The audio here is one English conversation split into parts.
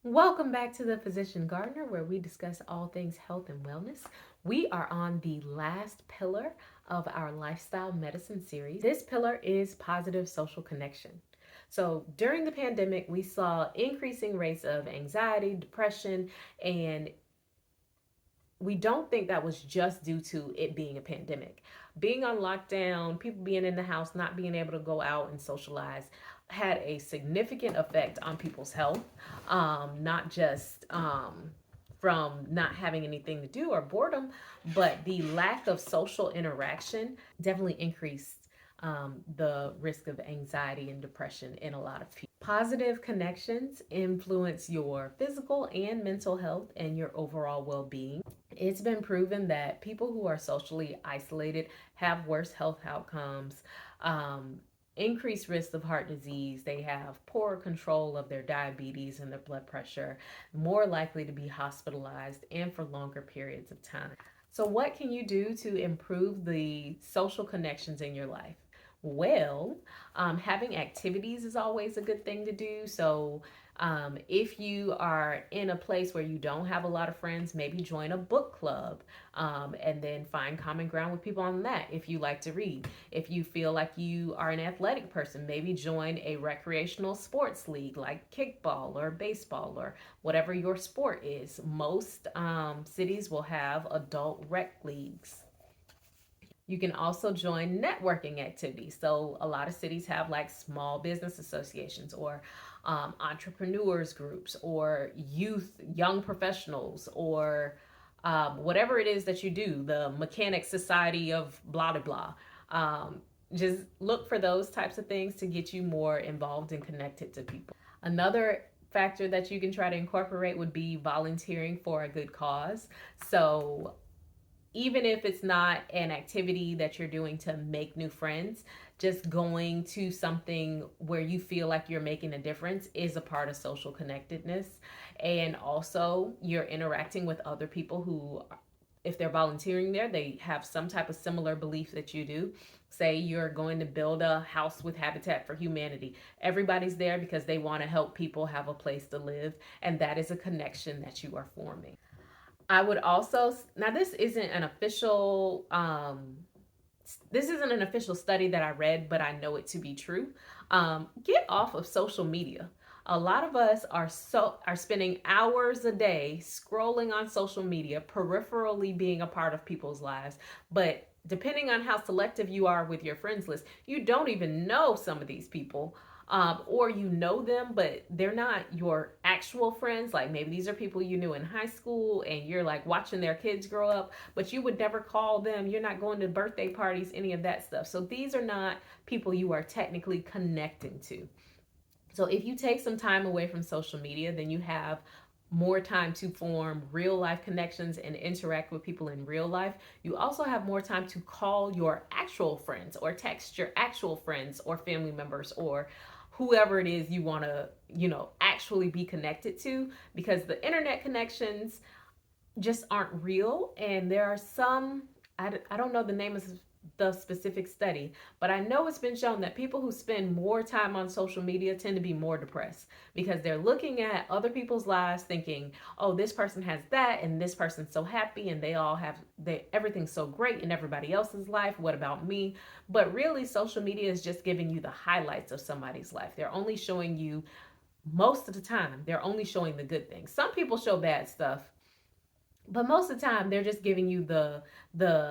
Welcome back to the Physician Gardener, where we discuss all things health and wellness. We are on the last pillar of our lifestyle medicine series. This pillar is positive social connection. So during the pandemic, we saw increasing rates of anxiety, depression, and we don't think that was just due to it being a pandemic. Being on lockdown, people being in the house, not being able to go out and socialize had a significant effect on people's health, not just from not having anything to do or boredom, but the lack of social interaction definitely increased the risk of anxiety and depression in a lot of people. Positive connections influence your physical and mental health and your overall well being. It's been proven that people who are socially isolated have worse health outcomes, increased risk of heart disease. They have poor control of their diabetes and their blood pressure, more likely to be hospitalized, and for longer periods of time. So, what can you do to improve the social connections in your life? Well, having activities is always a good thing to do. So, if you are in a place where you don't have a lot of friends, maybe join a book club, and then find common ground with people on that. If you like to read, if you feel like you are an athletic person, maybe join a recreational sports league like kickball or baseball or whatever your sport is. Most cities will have adult rec leagues. You can also join networking activities. So, a lot of cities have like small business associations or entrepreneurs groups or youth, young professionals, or whatever it is that you do, the Mechanic Society of blah, blah, blah. Just look for those types of things to get you more involved and connected to people. Another factor that you can try to incorporate would be volunteering for a good cause. So, even if it's not an activity that you're doing to make new friends, just going to something where you feel like you're making a difference is a part of social connectedness. And also, you're interacting with other people who, if they're volunteering there, they have some type of similar belief that you do. Say you're going to build a house with Habitat for Humanity. Everybody's there because they want to help people have a place to live, and that is a connection that you are forming. I would also, now this isn't an official study that I read, but I know it to be true. Get off of social media. A lot of us are spending hours a day scrolling on social media, peripherally being a part of people's lives, but depending on how selective you are with your friends list, you don't even know some of these people, or you know them, but they're not your actual friends. Like maybe these are people you knew in high school and you're like watching their kids grow up, but you would never call them. You're not going to birthday parties, any of that stuff. So these are not people you are technically connecting to. So if you take some time away from social media, then you have more time to form real life connections and interact with people in real life. You also have more time to call your actual friends or text your actual friends or family members or whoever it is you want to, actually be connected to, because the internet connections just aren't real. And there are some, I don't know the name of the specific study, but I know it's been shown that people who spend more time on social media tend to be more depressed because they're looking at other people's lives thinking, oh, this person has that and this person's so happy and everything's so great in everybody else's life. What about me? But really, social media is just giving you the highlights of somebody's life. They're only showing you, most of the time, they're only showing the good things. Some people show bad stuff, but most of the time they're just giving you the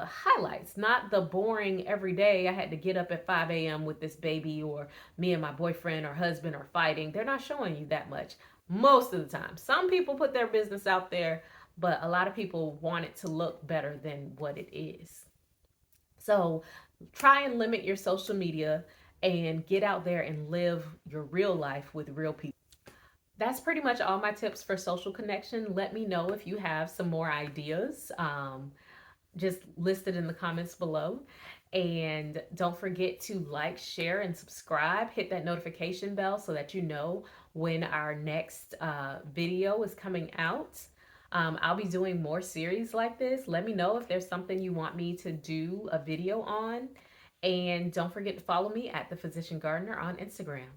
highlights, not the boring every day I had to get up at 5 a.m. with this baby, or me and my boyfriend or husband are fighting. They're not showing you that much most of the time. Some people put their business out there, but a lot of people want it to look better than what it is. So try and limit your social media and get out there and live your real life with real people. That's pretty much all my tips for social connection. Let me know if you have some more ideas. Just listed in the comments below. And don't forget to like, share, and subscribe. Hit that notification bell so that you know when our next video is coming out. I'll be doing more series like this. Let me know if there's something you want me to do a video on. And don't forget to follow me at The Physician Gardener on Instagram.